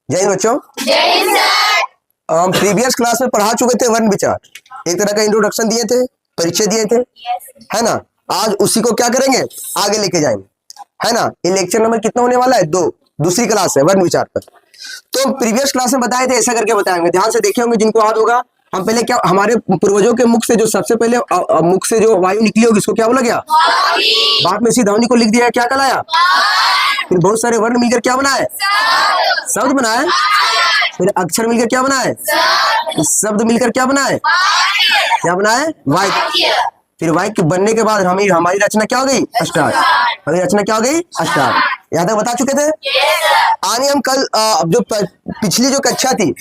जय हिंद बच्चों। हम प्रीवियस क्लास में पढ़ा चुके थे वर्ण विचार, एक तरह का इंट्रोडक्शन दिए थे, परिचय दिए थे, है ना। आज उसी को क्या करेंगे, आगे लेके जाएंगे, है ना। ये लेक्चर नंबर कितना होने वाला है, 2, दूसरी क्लास है वर्ण विचार पर। तो प्रीवियस क्लास में बताए थे, ऐसा करके बताएंगे, ध्यान से देखे होंगे जिनको याद होगा। हम पहले क्या, हमारे पूर्वजों के मुख से जो सबसे पहले मुख से जो वायु निकली होगी उसको क्या बोला गया, बाद में इसी ध्वनि को लिख दिया, क्या कहलाया। फिर बहुत सारे वर्ण मिलकर क्या बना है, शब्द बना है। फिर अक्षर मिलकर क्या बना है, शब्द मिलकर क्या बना है, क्या बना है, वाक्य। फिर वाक्य बनने के बाद हमारी रचना क्या हो गई, अष्टार। हमारी रचना क्या हो गई, अष्टार। यहाँ तक बता चुके थे। आगे हम कल जो पिछली जो कक्षा थी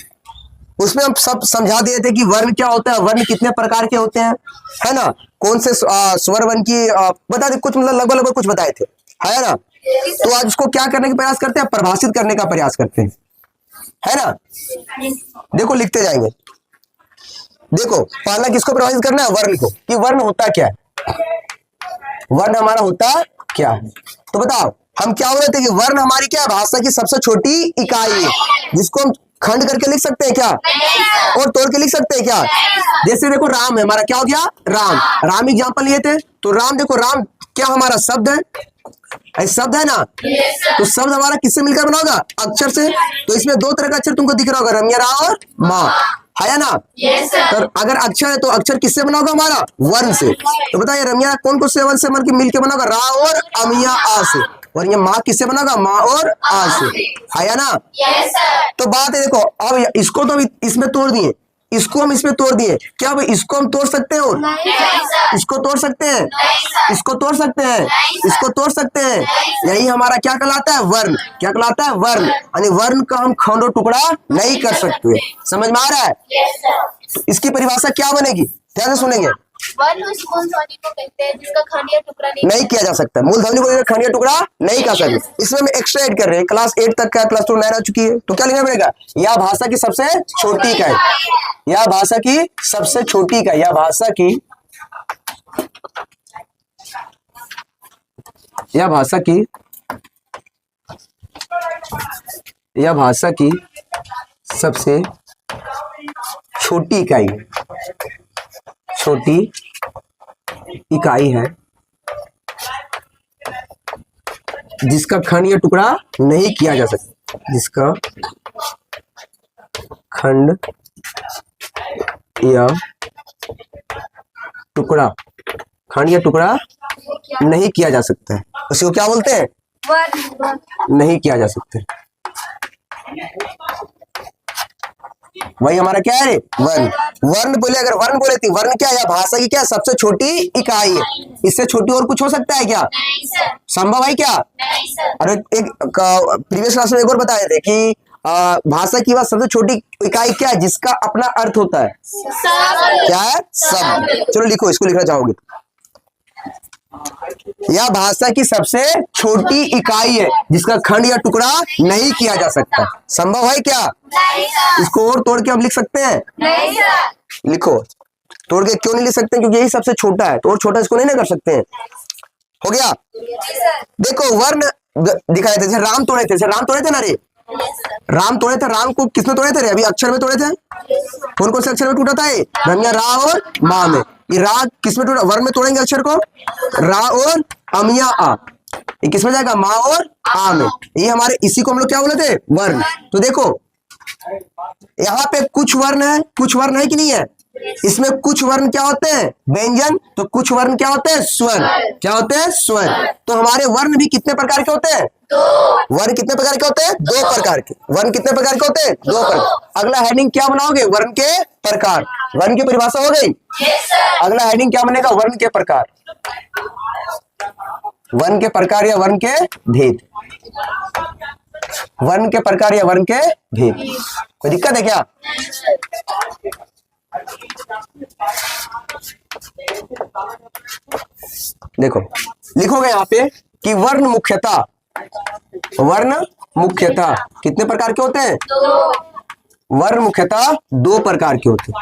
उसमें हम सब समझा दिए थे कि वर्ण क्या होता है, वर्ण कितने प्रकार के होते हैं, है ना। कौन से स्वर वर्ण की बता दे, कुछ मतलब लगभग कुछ बताए थे, है ना। तो आज उसको क्या करने का प्रयास करते हैं, परिभाषित करने का प्रयास करते हैं, है ना। देखो लिखते जाएंगे। देखो पहला किसको परिभाषित करना है, वर्ण को, कि वर्ण होता क्या है, वर्ण हमारा होता क्या है। तो बताओ हम क्या बोल रहे थे कि वर्ण हमारी क्या है, भाषा की सबसे छोटी इकाई है, जिसको हम खंड करके लिख सकते हैं क्या, और तोड़ के लिख सकते हैं क्या। जैसे देखो राम है, हमारा क्या हो गया, राम एग्जाम्पल लिए थे। तो राम, देखो राम क्या हमारा शब्द है, शब्द है ना। तो शब्द हमारा किससे मिलकर बना होगा, अक्षर से। तो इसमें 2 तरह का अक्षर तुमको दिख रहा होगा, रम्या रा और माँ, है ना। तो अगर अक्षर है तो अक्षर किससे बना होगा, हमारा वर्ण से। तो बताइए रम्या कौन से वर्ण से मिलकर बना होगा, रा और अमिया आ से। और ये माँ किससे बना होगा, माँ और आ से, है ना। तो बात है, देखो अब इसको तो इसमें तोड़ दिए, इसको हम इसमें तोड़ दिए, क्या भाई इसको हम तोड़ सकते हैं, और इसको तोड़ सकते हैं, इसको तोड़ सकते हैं, इसको तोड़ सकते हैं। यही हमारा क्या कहलाता है, वर्ण। क्या कहलाता है, वर्ण। यानी वर्ण का हम खंड और टुकड़ा नहीं कर सकते। समझ में आ रहा है। तो इसकी परिभाषा क्या बनेगी, ध्यान से सुनेंगे। वर्ण उस मूल ध्वनि को कहते हैं जिसका खंड टुकड़ा नहीं किया जा सकता, मूल ध्वनि को खंड या टुकड़ा नहीं कर सकते। इसमें हम एक्स्ट्रा ऐड कर रहे हैं, क्लास 8 तक का, क्लास 2 9 आ चुकी है। तो क्या लिखना पड़ेगा, यह भाषा की सबसे छोटी इकाई, यह भाषा की सबसे छोटी इकाई, यह भाषा की, यह भाषा की, यह भाषा की सबसे छोटी इकाई, छोटी इकाई है, जिसका खंड या टुकड़ा नहीं किया जा सकता, जिसका खंड या टुकड़ा, खंड या टुकड़ा नहीं किया जा सकता है, उसी को क्या बोलते हैं, नहीं किया जा सकता। वही हमारा क्या है, वर्ण। वर्ण बोले, अगर वर्ण बोले थी, वर्ण क्या है, भाषा की क्या सबसे छोटी इकाई है। इससे छोटी और कुछ हो सकता है क्या, संभव है क्या। और एक प्रीवियस क्लास में एक और बताए थे कि भाषा की वह सबसे छोटी इकाई क्या है, जिसका अपना अर्थ होता है, क्या है, शब्द। चलो लिखो, इसको लिखना चाहोगे। यह भाषा की सबसे छोटी इकाई है, जिसका खंड या टुकड़ा नहीं किया जा सकता। संभव है क्या, इसको और तोड़ के हम लिख सकते हैं, लिखो। तोड़ के क्यों नहीं लिख सकते, क्योंकि यही सबसे छोटा है, तो और छोटा इसको नहीं ना कर सकते हैं। हो गया। देखो वर्ण दिखाए थे, जैसे राम तोड़े थे, जैसे राम तोड़े थे ना रे, राम तोड़े थे, राम को किसमें तोड़े थे रे, अभी अक्षर में तोड़े थे। कौन से अक्षर में टूटा था, ये रम्या रा और माँ में। ये रा किसमें टूटा, वर्ण में तोड़ेंगे अक्षर को, रा और अमिया आ। ये किसमें जाएगा, माँ और आ में। ये हमारे, इसी को हम लोग क्या बोले थे, वर्ण। तो देखो यहाँ पे कुछ वर्ण है, कुछ वर्ण है कि नहीं है। इसमें कुछ वर्ण क्या होते हैं, व्यंजन, तो कुछ वर्ण क्या होते हैं, स्वर। क्या होते हैं, स्वर। तो हमारे वर्ण भी कितने प्रकार के होते हैं, वर्ण कितने प्रकार के होते हैं, 2 प्रकार के। वर्ण कितने प्रकार के होते हैं, 2 प्रकार। अगला हेडिंग क्या बनाओगे, वर्ण के प्रकार। वर्ण की परिभाषा हो गई। अगला हेडिंग क्या बनेगा, वर्ण के प्रकार, वर्ण के प्रकार या वर्ण के भेद, वर्ण के प्रकार या वर्ण के भेद। कोई दिक्कत है क्या। देखो लिखोगे यहाँ पे कि वर्ण मुख्यतः, वर्ण मुख्यतः कितने प्रकार के होते हैं, वर्ण मुख्यतः 2 प्रकार के होते हैं,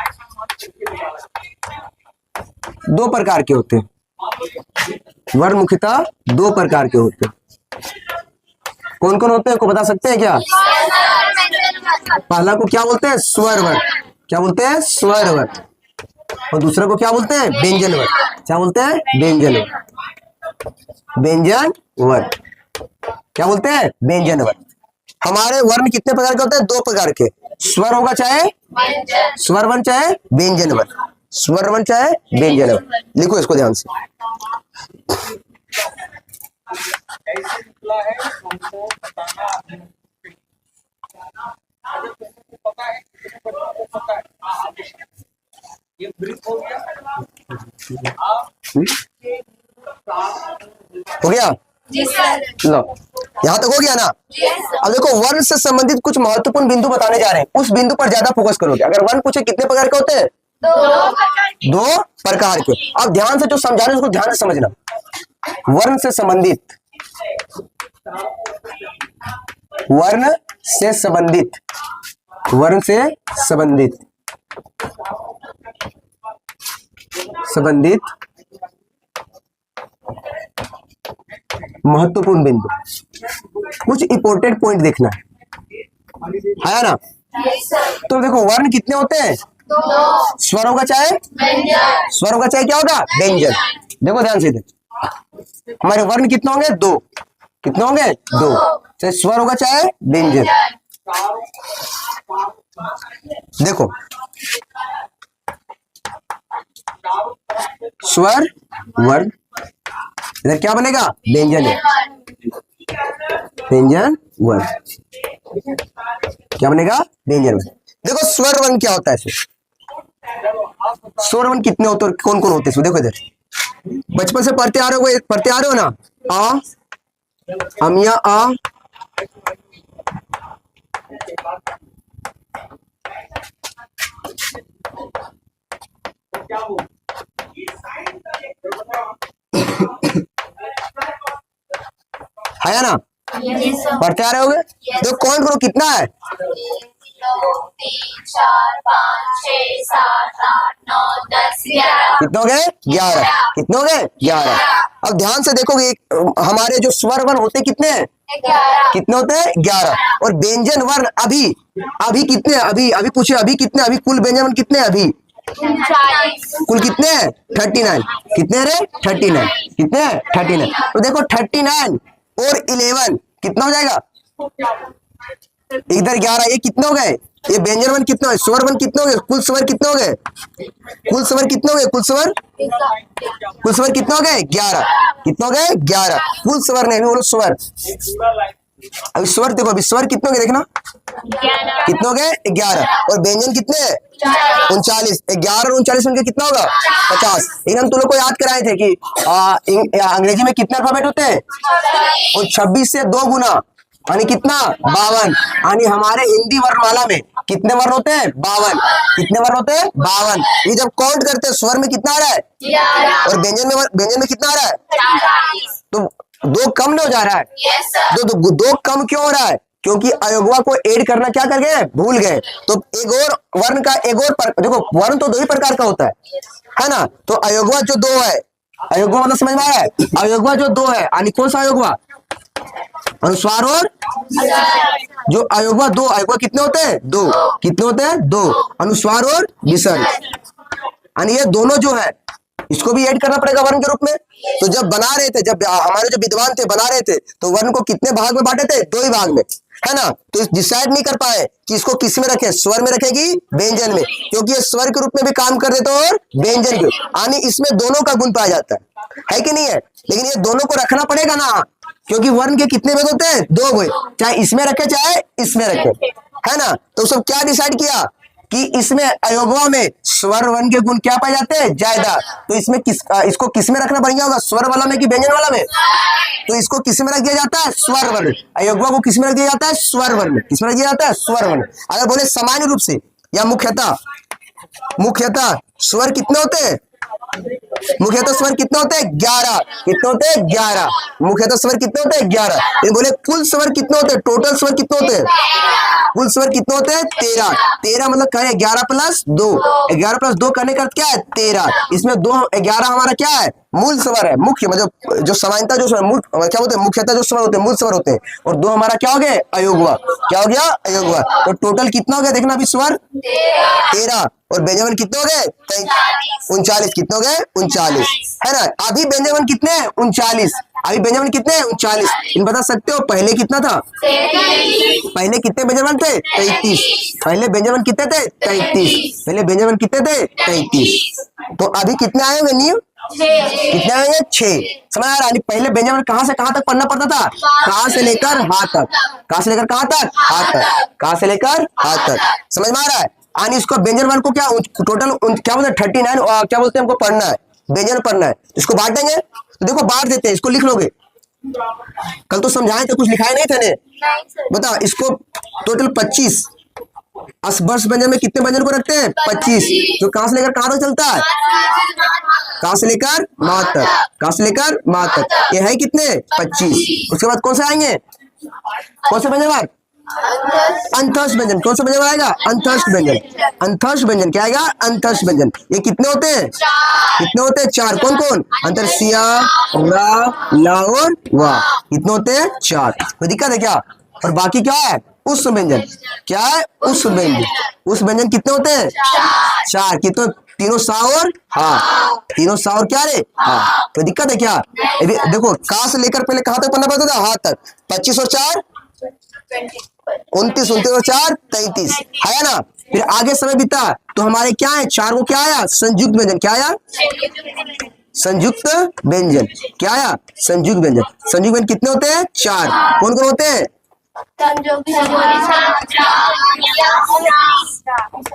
2 प्रकार के होते हैं। वर्ण मुख्यतः 2 प्रकार के होते हैं। कौन कौन होते हैं, को बता सकते हैं क्या। पहला को क्या बोलते हैं? स्वर वर्ण। क्या बोलते हैं? स्वर वर्ण। और दूसरा को क्या बोलते हैं? व्यंजन वर्ण। क्या बोलते हैं? व्यंजन वर्ण। व्यंजन वर्ण। क्या बोलते हैं? व्यंजन वर्ण। हमारे वर्ण कितने प्रकार के होते हैं? 2 प्रकार के। स्वर होगा चाहे स्वर वर्ण, चाहे व्यंजन वर्ण। स्वर वर्ण चाहे व्यंजन वर्ण। लिखो इसको ध्यान से। कैसे निकला है हमको बताना है। पता है कितने बच्चों को पता है? ये ब्रीफ हो गया। हो गया? जी सर। लो, यहां तक हो गया ना? Yes sir. अब देखो, वर्ण से संबंधित कुछ महत्वपूर्ण बिंदु बताने जा रहे हैं, उस बिंदु पर ज्यादा फोकस करोगे। अगर वर्ण पूछे कितने प्रकार के होते हैं? 2 प्रकार के। अब ध्यान से जो समझा रहे हैं उसको ध्यान से समझना। वर्ण से संबंधित, वर्ण से संबंधित, वर्ण से संबंधित महत्वपूर्ण बिंदु, कुछ इंपॉर्टेंट पॉइंट देखना है ना? Yes sir. तो देखो, वर्ण कितने होते हैं? 2 स्वर होगा चाहे स्वर होगा चाहे क्या होगा? व्यंजन। देखो ध्यान से, हमारे वर्ण कितने होंगे? 2। कितने होंगे? 2। चाहे स्वर होगा चाहे व्यंजन। देखो, स्वर वर्ण, इधर क्या बनेगा? व्यंजन है। व्यंजन वर्ण क्या बनेगा? व्यंजन वर्ण। देखो, स्वर वर्ण क्या होता है? स्वर वर्ण कितने होते हैं? कौन कौन होते हैं? देखो इधर, बचपन से पढ़ते आ रहे हो ना? आ, अमिया आ, है ना? Yes sir. पढ़ते आ रहे होगे। देखो, कौन कौन कितना है? 1 2 3 4 5 6 7 8 9 10 11। कितने हो गए? 11। कितने हो गए? 11। अब ध्यान से देखोगे, हमारे जो स्वर वर्ण होते कितने हैं? 11। कितने होते हैं? 11। और व्यंजन वर्ण अभी कितने हैं? अभी पूछे, अभी कितने? अभी कुल व्यंजन वर्ण कितने हैं अभी? 39। कुल कितने हैं? 39। कितने रे? 39। कितने हैं? 39। तो देखो, 39 और 11 कितना हो जाएगा? इधर 11, ये कितने हो गए? ये व्यंजन वर्ण कितने हो गए? स्वर वर्ण कितने हो गए? कुल स्वर कितने हो गए? कुल स्वर कितने हो गए? कुल स्वर कितने हो गए? 11। कितने हो गए? 11। कुल स्वर नहीं, बोलो स्वर। अभी स्वर देखो, अभी स्वर कितने हो गए? देखना, 11। कितने हो गए? 11। और व्यंजन कितने? 39। 11 और 39 उनके कितना होगा? 50। लेकिन हम तुम लोग को याद कराए थे कि अंग्रेजी में कितने अल्फाबेट होते हैं? और 26 से 2 गुना, यानी कितना? 52। यानी हमारे हिंदी वर्णमाला में कितने वर्ण होते हैं? 52। कितने वर्ण होते हैं? 52। ये जब काउंट करते हैं, स्वर में कितना आ रहा है? 11। और व्यंजन में कितना आ रहा है? 40। तो 2 कम नहीं हो जा रहा है? Yes sir. दो कम क्यों हो रहा है? क्योंकि अयोगवा को ऐड करना क्या कर गए? भूल गए। तो एक और वर्ण का देखो, वर्ण तो 2 ही प्रकार का होता है ना? तो अयोगवा जो 2 है, अयोगवा मतलब समझ में आ रहा है? अयोगवा जो 2 है, यानी कौन सा अयोगवा? अनुस्वार और जो अयोगवा 2, अयोगवा कितने होते हैं? 2। कितने होते हैं? 2। अनुस्वार और विसर्ग, यानी ये दोनों जो है, इसको भी ऐड करना पड़ेगा वर्ण के रूप में। तो जब बना रहे थे, जब हमारे जो विद्वान थे बना रहे थे, तो वर्ण को कितने भाग में बांटे थे? 2 ही भाग में, है ना? तो डिसाइड नहीं कर पाए कि इसको किस में रखे, स्वर में रखेगी व्यंजन में, क्योंकि ये स्वर के रूप में भी काम कर देते और व्यंजन के, यानी इसमें दोनों का गुण पाया जाता है कि नहीं है? लेकिन ये दोनों को रखना पड़ेगा ना, क्योंकि वर्ण के कितने भेद होते हैं? 2 भेद, चाहे इसमें रखे चाहे इसमें रखे, है ना? तो सब क्या डिसाइड किया कि इसमें अयोगवा में स्वर वर्ण के गुण क्या पाए जाते हैं? ज्यादा। तो इसमें इसको किस में रखना बढ़िया होगा? स्वर वाला में कि व्यंजन वाला में? तो इसको किस में रख दिया जाता है? स्वर वर्ण। अयोगवा को किस में रख दिया जाता है? स्वर वर्ण। किस में रख दिया जाता है? स्वर वर्ण। अगर बोले सामान्य रूप से या मुख्यतः स्वर कितने होते हैं? मुख्यतः स्वर कितने होते हैं? 11। कितने होते हैं? 11। मुख्यतः स्वर कितने होते हैं? 11। बोले कुल स्वर कितने होते हैं? टोटल स्वर कितने होते हैं? कुल स्वर कितने होते हैं 13। 13 मतलब क्या है 11 प्लस 2, 11 प्लस 2 करने का अर्थ क्या है 13। इसमें 11 हमारा क्या है मूल स्वर है, मुख्य मतलब जो समानता जो स्वर क्या बोलते हैं मुख्यतः जो स्वर होते हैं मूल स्वर होते हैं, और 2 हमारा क्या हो गया अयोग हुआ, क्या हो गया अयोग हुआ। तो टोटल कितना हो गया देखना अभी स्वर 13 और बेंजामिन कितने हो गए 39, कितने हो गए 39 है ना। अभी बेंजामिन कितने हैं 39, अभी बेंजामिन कितने हैं 39। इन बता सकते हो पहले कितना था, पहले कितने बेंजामिन थे 33, पहले बेंजामिन कितने थे 33, पहले बेंजामिन कितने थे 33। तो अभी कितने आए होंगे न्यू, कितने आएंगे 6। समझ आ रहा है। पहले बेंजामिन कहां से कहां तक पढ़ना पड़ता था, कहां से लेकर हाथ तक, कहां से लेकर कहां तक हाथ तक, कहां से लेकर हाथ तक। समझ में आ रहा है। यानी इसको बेंजामिन को क्या टोटल क्या बोलते हैं 39 क्या बोलते हैं हमको पढ़ना है, बेंजामिन पढ़ना है। इसको बांट देंगे, तो देखो बांट देते हैं, इसको लिख लोगे। कल तो समझाए थे कुछ लिखाए नहीं थे ने, बता इसको टोटल 25 असबर्स व्यंजन में कितने व्यंजन को रखते हैं 25, जो कहां से लेकर कहां तक चलता है, कहां से लेकर माँ तक, कहां से लेकर माँ तक, ये है कितने 25। उसके बाद कौन से आएंगे, कौन से व्यंजन बाद अंतस्थ व्यंजन, कौन सा व्यंजन आएगा अंतस्थ व्यंजन, अंतस्थ व्यंजन क्या आएगा अंतस्थ व्यंजन। ये कितने होते हैं, कितने होते हैं 4, कौन कौन अंतरसिया रा ला और वा, कितने होते हैं 4। कोई दिक्कत है क्या। और बाकी क्या है उस व्यंजन, क्या है उस व्यंजन, उस व्यंजन कितने होते हैं 4, कितने तीनों सा और हाँ, तीनों सा और क्या रे हाँ। तो दिक्कत है क्या, देखो कहां से लेकर पहले कहां तक पढ़ना पड़ता था हाथ तक, 25 और 4 29, 29 और 4 33 है ना। फिर आगे समय बीता तो हमारे क्या है 4 को क्या आया संयुक्त व्यंजन, क्या आया संयुक्त व्यंजन, क्या आया संयुक्त व्यंजन। संयुक्त व्यंजन कितने होते हैं 4, कौन कौन होते हैं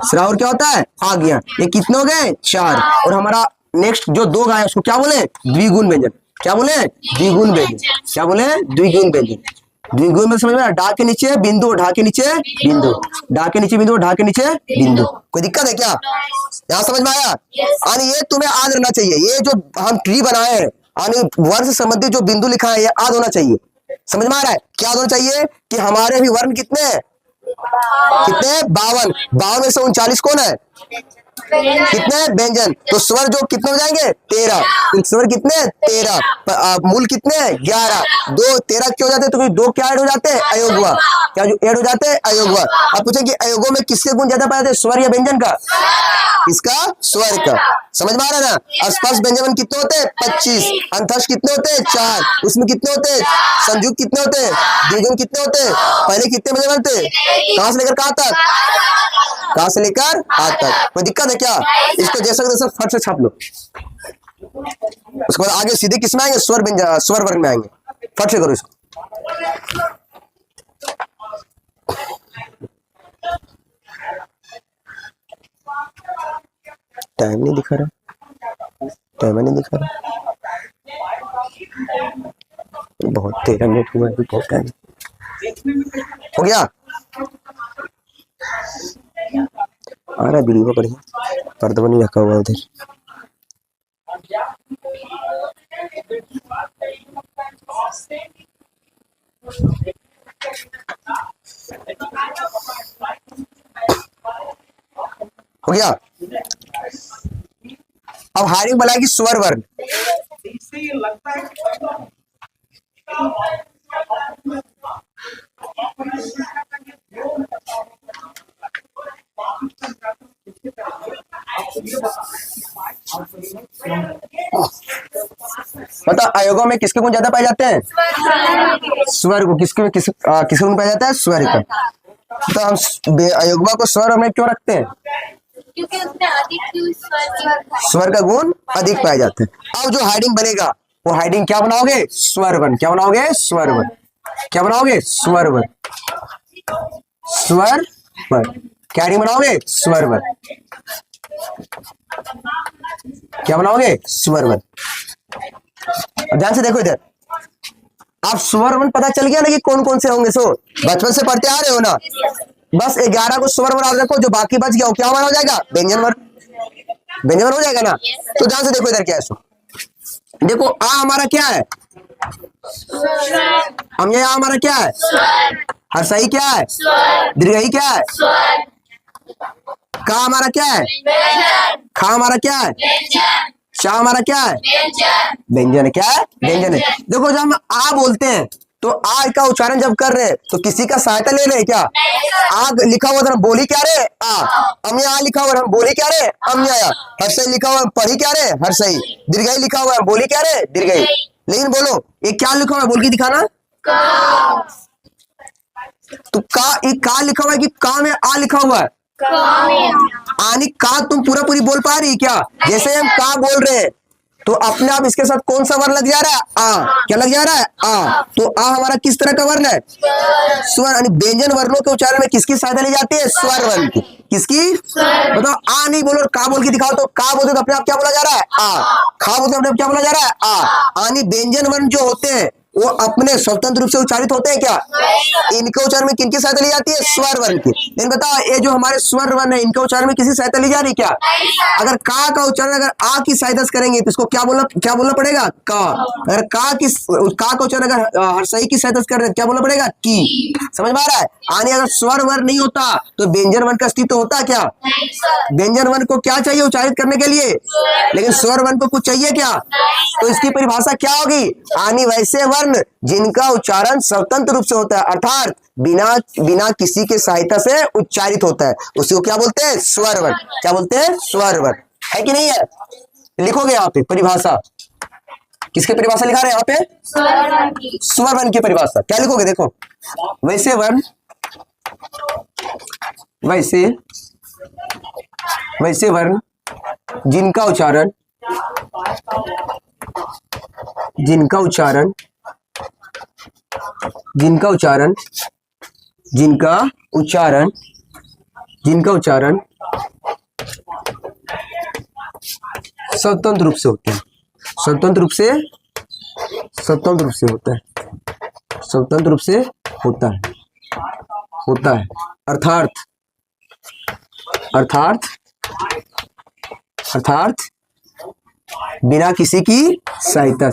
श्रा और क्या होता है आ गया। ये कितने हो गए 4। और हमारा नेक्स्ट जो 2 आया उसको क्या बोले द्विगुण व्यंजन, क्या बोले द्विगुण व्यंजन, क्या बोले द्विगुण व्यंजन। द्विगुण में समझ में ढा के नीचे बिंदु, ढा के नीचे बिंदु, ढा के नीचे बिंदु, ढा के नीचे बिंदु। कोई दिक्कत है क्या, यहाँ समझ में आया। यानी ये तुम्हें याद रहना चाहिए, ये जो हम ट्री बनाए हैं यानी वर्ण से संबंधित जो बिंदु लिखा है ये याद होना चाहिए। समझ में आ रहा है क्या होना चाहिए कि हमारे भी वर्ण कितने हैं, कितने 52, 52 में से 39 कौन है, कितने व्यंजन। तो स्वर जो कितने हो जाएंगे 13, स्वर कितने 13, मूल कितने 11, 2 13 क्यों जाते हैं तो 2 क्या ऐड हो जाते हैं अयोग हुआ, क्या जो ऐड हो जाते हैं अयोग हुआ। अब पूछे कि अयोगों में किसके गुण ज्यादा पाए जाते हैं स्वर या व्यंजन का, इसका स्वर का। समझ में आ रहा है ना। स्पर्श व्यंजन कितने होते हैं 25, अंतस्थ कितने होते हैं 4, उसमें कितने होते हैं संयुक्त कितने होते हैं, द्विगुण कितने होते हैं, पहले कितने व्यंजन थे कहां से लेकर कहां तक, कहां से लेकर हाथ तक। कोई दिक्कत है क्या, इसको जैसा तैसा फट से छाप लो। उसके बाद आगे सीधे किस में आएंगे स्वर व्यंजन, स्वर वर्ग में आएंगे, फट से करो इसको। टाइम नहीं दिखा रहा, टाइम नहीं दिखा रहा, बहुत 13 मिनट हुआ है, बहुत टाइम हो गया। आ रहा वीडियो बढ़िया, पर्दा नहीं रखा हुआ उधर। हो गया। अब हायरिंग बनाएगी स्वर वर्ग। मतलब अयोगों में किसके गुण ज्यादा पाए जाते हैं स्वर को, किसके गुण पाया जाता है स्वर का। तो हम अयोगवा को स्वर में क्यों रखते हैं क्योंकि उसमें अधिक स्वर का गुण अधिक पाए जाते हैं। अब जो हाइडिंग बनेगा वो हाइडिंग क्या बनाओगे स्वर वन, क्या बनाओगे स्वर वन, क्या बनाओगे स्वर वन, स्वर वन क्या हाइडिंग बनाओगे स्वर वन, क्या बनाओगे स्वर वन। अब ध्यान से देखो इधर, आप स्वर वन पता चल गया ना कि कौन कौन से होंगे। सो बचपन से पढ़ते आ रहे हो ना, बस 11 को स्वर वन रखो, जो बाकी बच गया वो क्या हमारा हो जाएगा व्यंजन वन, व्यंजन वन हो जाएगा ना। तो ध्यान से देखो इधर क्या है। सो देखो आ हमारा क्या है, हम ये हमारा क्या है हर्षई क्या है? स्वर दीर्घई क्या है? स्वर का हमारा क्या है? व्यंजन खा हमारा क्या है? व्यंजन शा हमारा क्या है? व्यंजन व्यंजन क्या है? व्यंजन है। देखो जब हम आ बोलते हैं तो आ का उच्चारण जब कर रहे हैं तो किसी का सहायता ले रहे हैं क्या? नहीं सर आग लिखा हुआ था हम बोली क्या रे? आ। अम्या आ लिखा हुआ है हम बोली क्या रे? अम्या। हर्षई लिखा हुआ है हम पढ़ी क्या रे? हर्षई। दीर्घई लिखा हुआ है हम बोली क्या रे? दीर्घई। लेकिन बोलो ये क्या लिखा हुआ है? बोल के दिखाना। का तो का लिखा हुआ है कि का में आ लिखा हुआ है? आनी का तुम पूरा पूरी बोल पा रही है क्या? जैसे हम का बोल रहे हैं तो अपने आप इसके साथ कौन सा वर्ण लग जा रहा है? आ। क्या लग जा रहा है? आ। तो आ हमारा किस तरह का वर्ण है? स्वर। यानी व्यंजन वर्णों के उच्चारण में किसकी सहायता ली जाती है? स्वर वर्ण की। किसकी? बताओ। आ नहीं बोलो का बोल के दिखाओ तो का बोलते तो अपने आप क्या बोला जा रहा है? आ। खा बोलते अपने आप क्या बोला जा रहा है? आ। यानी व्यंजन वर्ण जो होते हैं वो अपने स्वतंत्र रूप से उच्चारित होते हैं क्या? इनके उच्चारण में किनकी सहायता ली जाती है? स्वर वर्ण की। लेकिन बताओ ये जो हमारे स्वर वर्ण है इनके उच्चारण में किसी सहायता ली जा रही क्या? अगर का उच्चारण अगर आ की सहायता से करेंगे तो इसको क्या बोलना पड़ेगा? का। अगर का उच्चारण अगर हर्षई की सहायता से कर रहे हैं क्या बोलना पड़ेगा? की। समझ में आ रहा है? यानी अगर स्वर वर्ण नहीं होता तो व्यंजन वर्ण का अस्तित्व होता क्या? व्यंजन वर्ण को क्या चाहिए उच्चारित करने के लिए? लेकिन स्वर वर्ण को कुछ चाहिए क्या? तो इसकी परिभाषा क्या होगी? यानी वैसे वर्ण जिनका उच्चारण स्वतंत्र रूप से होता है अर्थात बिना किसी के सहायता से उच्चारित होता है उसको क्या बोलते हैं? स्वर वर्ण। क्या बोलते हैं? स्वर वर्ण। है कि नहीं है? लिखोगे यहाँ पे परिभाषा। किसकी परिभाषा लिखा रहे हैं यहाँ पे? स्वर वर्ण की परिभाषा। क्या लिखोगे? देखो वैसे वर्ण वैसे वर्ण जिनका उच्चारण स्वतंत्र रूप से होते हैं। स्वतंत्र रूप से होता है अर्थात बिना किसी की सहायता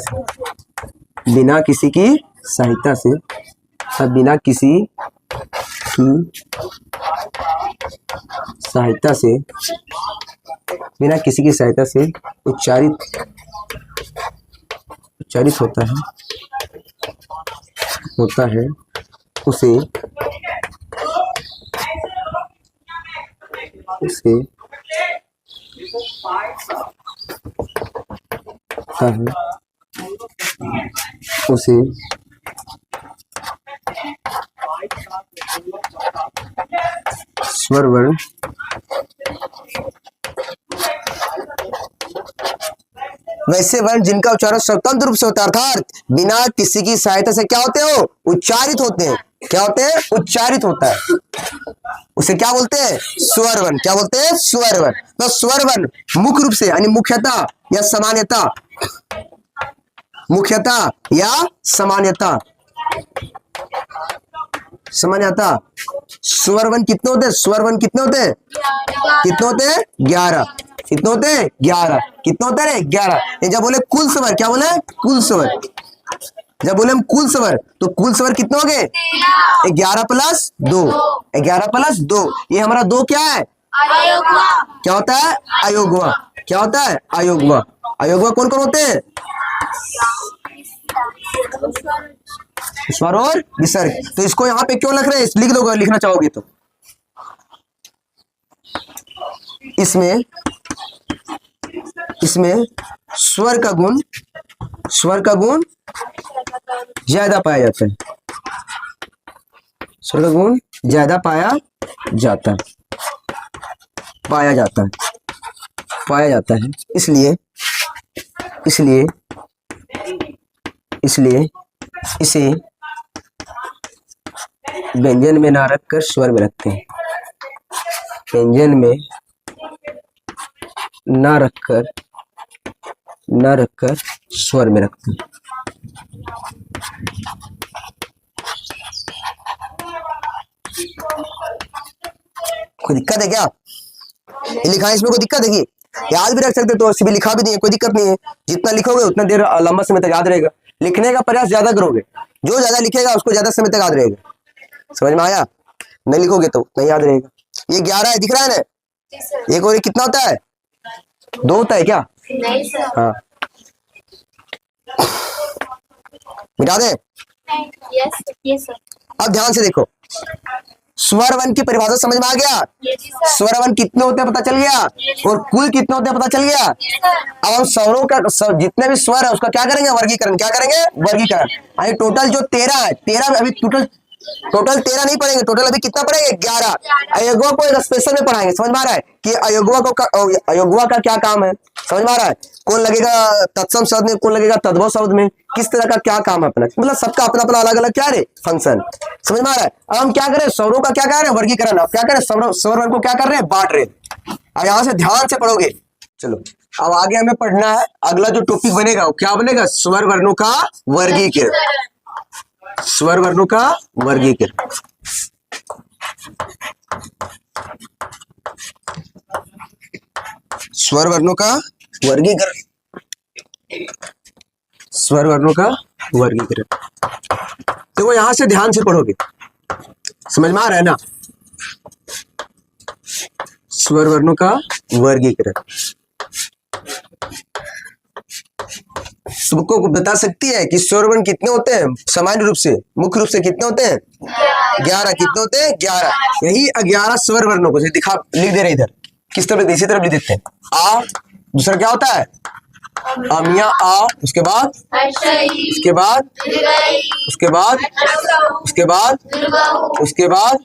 से उच्चारित होता है उसे स्वर वर्ण वैसे वर्ण जिनका उच्चारण स्वतंत्र रूप से होता है अर्थात बिना किसी की सहायता से क्या होते हो? उच्चारित होते हैं। क्या होते हैं? उच्चारित होता है। उसे क्या बोलते हैं? स्वर वर्ण। क्या बोलते हैं? स्वर वर्ण। तो स्वर वर्ण मुख्य रूप से यानी मुख्यतः या सामान्यतः स्वर वर्ण कितने होते हैं? स्वर वर्ण कितने होते हैं? 11। कितने होते हैं? 11। कितने होते हैं? 11। जब बोले कुल स्वर क्या बोले? कुल स्वर। जब बोले हम कुल स्वर तो कुल स्वर कितने हो गए? 11 + 2। 11 + 2 ये हमारा 2 क्या है? क्या होता है? अयोगवा। क्या होता है? अयोगवा। अयोगवा कौन कौन होते हैं? स्वर और विसर्ग। तो इसको यहाँ पे क्यों लिख रहे हैं? लिख दो लिखना चाहोगे तो। इसमें स्वर का गुण ज्यादा पाया जाता है। स्वर का गुण ज्यादा पाया जाता है। इसलिए इसे व्यंजन में ना रखकर स्वर में रखते हैं। व्यंजन में ना रखकर स्वर में रखते हैं। कोई दिक्कत है क्या? ये लिखा है इसमें कोई दिक्कत है? याद भी रख सकते तो भी लिखा भी नहीं है, कोई दिक्कत नहीं है। जितना लिखोगे उतना देर लंबा समय तक याद रहेगा। लिखने का प्रयास ज्यादा करोगे, जो ज्यादा लिखेगा उसको ज्यादा समय तक याद रहेगा। समझ में आया? नहीं लिखोगे तो नहीं याद रहेगा। ये 11 है, दिख रहा है ना? जी सर। एक और एक कितना होता है? 2 होता है क्या? नहीं सर। हाँ, मिटा दे। Yes sir. अब ध्यान से देखो, स्वर वन की परिभाषा समझ में आ गया? जी सर। स्वर वन कितने होते हैं पता चल गया, और कुल कितने होते हैं पता चल गया। अब हम स्वरों का जितने भी स्वर है उसका क्या करेंगे? वर्गीकरण। क्या करेंगे? वर्गीकरण। अभी टोटल जो 13 है, 13 अभी टोटल 13 नहीं पढ़ेंगे, टोटल अभी कितना पढ़ेंगे? 11। अयोगवा को एक स्पेशल में पढ़ाएंगे। समझ में आ रहा है कि अयोगवा का क्या काम है? समझ में आ रहा है? कौन लगेगा तत्सम शब्द में, कौन लगेगा तद्भव शब्द में, किस तरह का क्या काम है अपना, मतलब सबका अपना अपना अलग अलग क्या है फंक्शन। समझ में आ रहा है? अब हम क्या करें? स्वरों का क्या कर रहे हैं? वर्गीकरण। अब क्या करें? स्वर वर्ण को क्या कर रहे हैं? बांट रहे हैं। अब यहां से ध्यान से पढ़ोगे। चलो अब आगे हमें पढ़ना है, अगला जो टॉपिक बनेगा वो क्या बनेगा? स्वर वर्णों का वर्गीकरण। स्वर वर्णों का वर्गीकरण। स्वर वर्णों का वर्गीकरण। स्वर वर्णों का वर्गीकरण। देखो यहां से ध्यान से पढ़ोगे, समझ में आ रहा है ना? स्वर वर्णों का वर्गीकरण तुमको बता सकती है कि स्वर वर्ण कितने होते हैं? सामान्य रूप से, मुख्य रूप से कितने होते हैं? 11। कितने होते हैं? 11। यही 11 स्वर वर्णों को लिख दे रहे इधर, किस तरफ? इसी तरफ लिख देते हैं। आ, दूसरा क्या होता है? अमिया आ, उसके बाद उसके बाद उसके बाद उसके बाद उसके बाद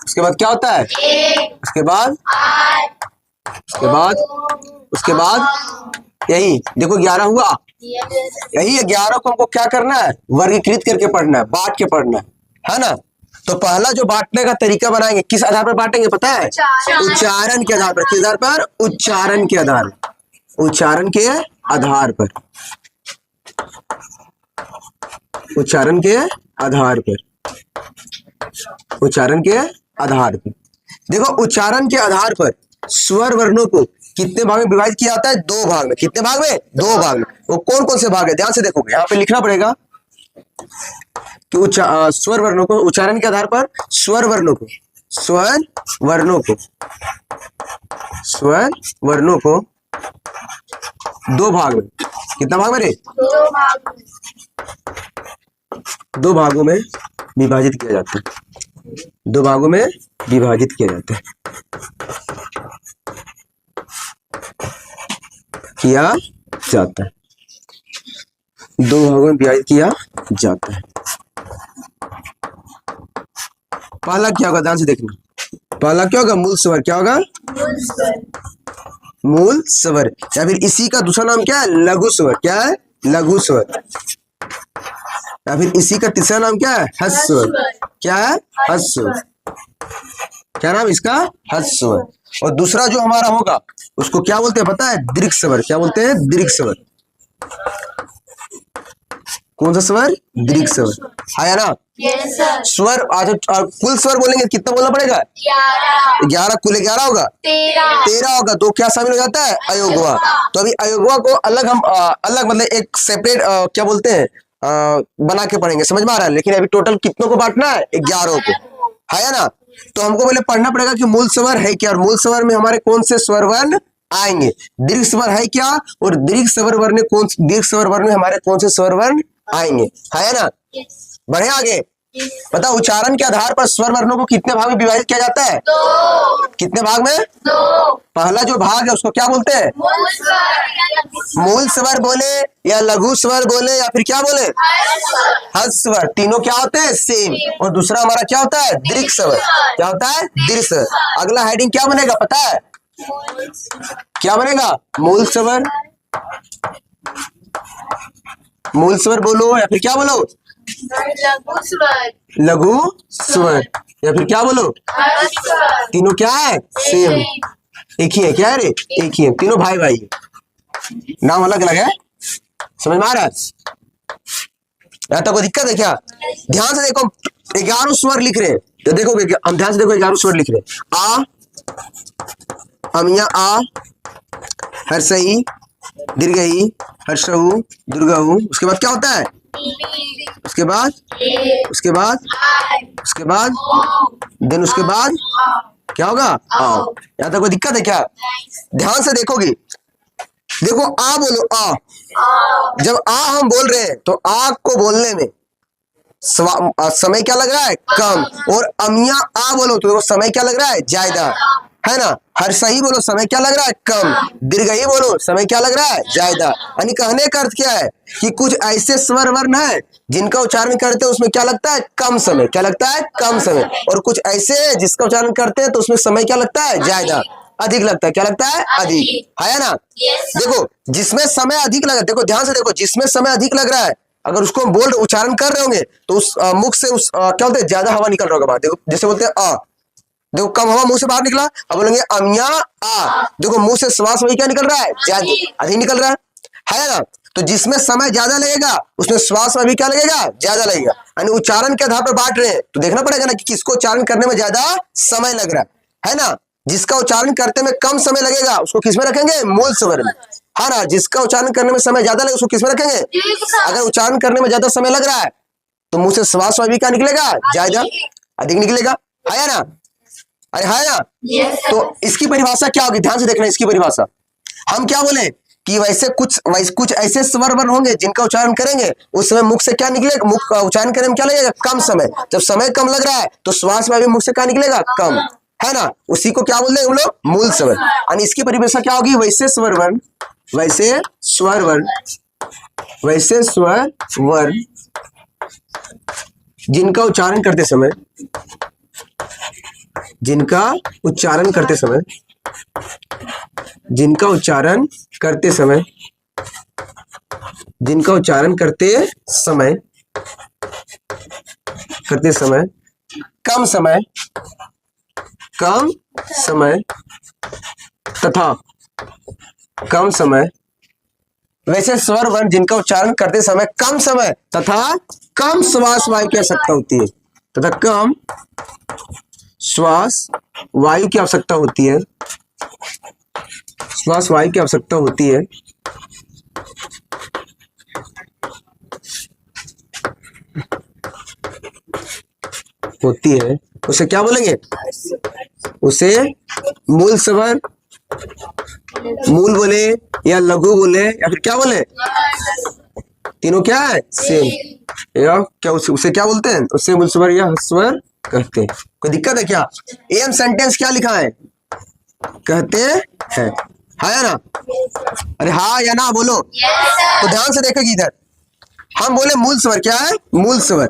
उसके बाद क्या होता है? उसके बाद उसके बाद उसके बाद यही देखो 11 हुआ। यही 11 को हमको क्या करना है? वर्गीकृत करके पढ़ना है, बांट के पढ़ना है ना? तो पहला जो बांटने का तरीका बनाएंगे, किस आधार पर बांटेंगे पता है? उच्चारण के आधार पर। किस आधार पर? उच्चारण के आधार पर। उच्चारण के आधार पर। उच्चारण के आधार पर। उच्चारण के आधार पर। देखो उच्चारण के आधार पर स्वर वर्णों को कितने भाग में विभाजित किया जाता है? 2 भाग में। कितने भाग में? 2 भाग में। वो कौन कौन से भाग है? ध्यान से देखोगे, यहाँ पे लिखना पड़ेगा कि स्वर वर्णों को, उच्चारण के आधार पर स्वर वर्णों को, स्वर वर्णों को, स्वर वर्णों को 2 भाग में। कितना भाग में रे? 2 भागों में विभाजित किया जाता है। 2 भागों में विभाजित किया जाता है। किया जाता है। 2 भागों में विभाजित किया जाता है। पहला क्या होगा? ध्यान से देखना। पहला क्या होगा? मूल स्वर। क्या होगा? मूल स्वर। या फिर इसी का दूसरा नाम क्या है? लघु स्वर। क्या है? लघु स्वर। या फिर इसी का तीसरा नाम क्या है? हस्त स्वर। क्या है? हस्त स्वर। क्या नाम इसका? हस्त स्वर। और दूसरा जो हमारा होगा उसको क्या बोलते हैं पता है? दीर्घ स्वर। क्या बोलते हैं? दीर्घ स्वर। कौन सा स्वर? दीर्घ स्वर। है ना? स्वर आज कुल स्वर बोलेंगे कितना बोलना पड़ेगा? 11। कुल 11 होगा? 13 होगा। तो क्या शामिल हो जाता है? अयोगवा। तो अभी अयोगवा को अलग हम अलग मतलब एक सेपरेट क्या बोलते हैं बना के पढ़ेंगे। समझ में आ रहा है? लेकिन अभी टोटल कितनों को बांटना है? 11 को। है ना? तो हमको पहले पढ़ना पड़ेगा कि मूल स्वर है क्या, और मूल स्वर में हमारे कौन से स्वर वर्ण आएंगे। दीर्घ स्वर है क्या, और दीर्घ स्वर वर्ण दीर्घ स्वर वर्ण में हमारे कौन से स्वर वर्ण आएंगे। है ना? बढ़े आगे। पता उच्चारण के आधार पर स्वर वर्णों को कितने भाग में विभाजित किया जाता है? 2। कितने भाग में? 2। पहला जो भाग है उसको क्या बोलते हैं? मूल स्वर बोले या लघु स्वर बोले या फिर क्या बोले? हस्त स्वर। तीनों क्या होते हैं? सेम। और दूसरा हमारा क्या होता है? दीर्घ स्वर। क्या होता है? दीर्घ स्वर। अगला हेडिंग क्या बनेगा पता है? क्या बनेगा? मूल स्वर। मूल स्वर बोलो या फिर क्या बोलो? लघु स्वर। या फिर क्या बोलो? तीनों क्या है? सेम। एक ही है। क्या है रे? एक ही है। तीनों भाई भाई है, नाम अलग अलग है। समझ में आ रहा है? यहाँ तक कोई दिक्कत है क्या? ध्यान से देखो 11 स्वर लिख रहे हैं, तो देखोगे हम ध्यान से देखो 11 स्वर लिख रहे हैं। आ, अमिया आ, हर्षई, दीर्घई, हर्षऊ, दुर्गऊ। उसके बाद क्या होता है? उसके बाद, उसके बाद, उसके बाद, देन उसके बाद क्या होगा? आओ। यहाँ तक कोई दिक्कत है क्या? ध्यान से देखोगे, देखो आ बोलो आ, जब आ हम बोल रहे हैं तो आ को बोलने में समय क्या लग रहा है? कम। और अमिया आ बोलो तो समय क्या लग रहा है? ज्यादा, है ना? हर सही बोलो समय क्या लग रहा है? कम। दीर्घई बोलो समय क्या लग रहा है? ज्यादा। यानी कहने का अर्थ क्या है कि कुछ ऐसे स्वर वर्ण है जिनका उच्चारण करते हैं उसमें क्या लगता है? कम समय। क्या लगता है? कम समय। और कुछ ऐसे है जिसका उच्चारण करते हैं तो उसमें समय क्या लगता है? ज्यादा, अधिक लगता है। क्या लगता है? अधिक, है ना? देखो जिसमें समय अधिक लगा, देखो ध्यान से देखो, जिसमें समय अधिक लग रहा है अगर उसको हम बोल उच्चारण कर रहे होंगे तो उस मुख से उस क्या बोलते हैं? ज्यादा हवा निकल रहा होगा बाहर। देखो जैसे बोलते हैं अ, देखो कम हवा मुंह से बाहर निकला। अब बोलेंगे अमिया आ, देखो मुंह से श्वास वही क्या निकल रहा है? ज्यादा, अधिक निकल रहा है ना? तो जिसमें समय ज्यादा लगेगा उसमें श्वास में भी क्या लगेगा? ज्यादा लगेगा। यानी उच्चारण के आधार पर बांट रहे हैं तो देखना पड़ेगा ना कि किसको उच्चारण करने में ज्यादा समय लग रहा है ना? जिसका उच्चारण करते में कम समय लगेगा उसको किसमें रखेंगे? मूल स्वर में, है ना? जिसका उच्चारण करने में समय ज्यादा लगेगा उसको किसमें रखेंगे? अगर उच्चारण करने में ज्यादा समय लग रहा है तो मुंह से श्वास भी क्या निकलेगा? ज्यादा, अधिक निकलेगा, है ना? अरे है ना? तो इसकी परिभाषा क्या होगी? ध्यान से देखना इसकी परिभाषा। हम क्या बोले कि वैसे कुछ ऐसे स्वर वर्ण होंगे जिनका उच्चारण करेंगे उस समय मुख से क्या निकलेगा? मुख का उच्चारण करने में क्या लगेगा? कम समय। जब समय कम लग रहा है तो श्वास में भी मुख से क्या निकलेगा? कम, है ना? उसी को क्या बोलते हैं हम लोग? मूल स्वर। यानी इसकी परिभाषा क्या होगी? वैसे स्वर वर्ण, वैसे स्वर वर्ण, वैसे स्वर वर्ण जिनका उच्चारण करते समय, जिनका उच्चारण करते समय, जिनका उच्चारण करते समय, जिनका उच्चारण करते समय, करते समय कम समय, कम समय तथा कम समय, वैसे स्वर वर्ण जिनका उच्चारण करते समय कम समय तथा कम श्वास वायु की आवश्यकता होती है, तथा कम श्वास वायु की आवश्यकता होती है, श्वास वायु की आवश्यकता होती है, उसे क्या बोलेंगे? उसे मूल स्वर, मूल बोले या लघु बोले या फिर क्या बोले? तीनों क्या है? सेम। या क्या उसे क्या बोलते हैं? उसे मूल स्वर या स्वर कहते हैं। कोई दिक्कत है क्या? एम सेंटेंस क्या लिखा है? कहते हैं, है ना? अरे हाँ या ना बोलो। तो ध्यान से देखेगी इधर, हम बोले मूल स्वर क्या है? मूल स्वर।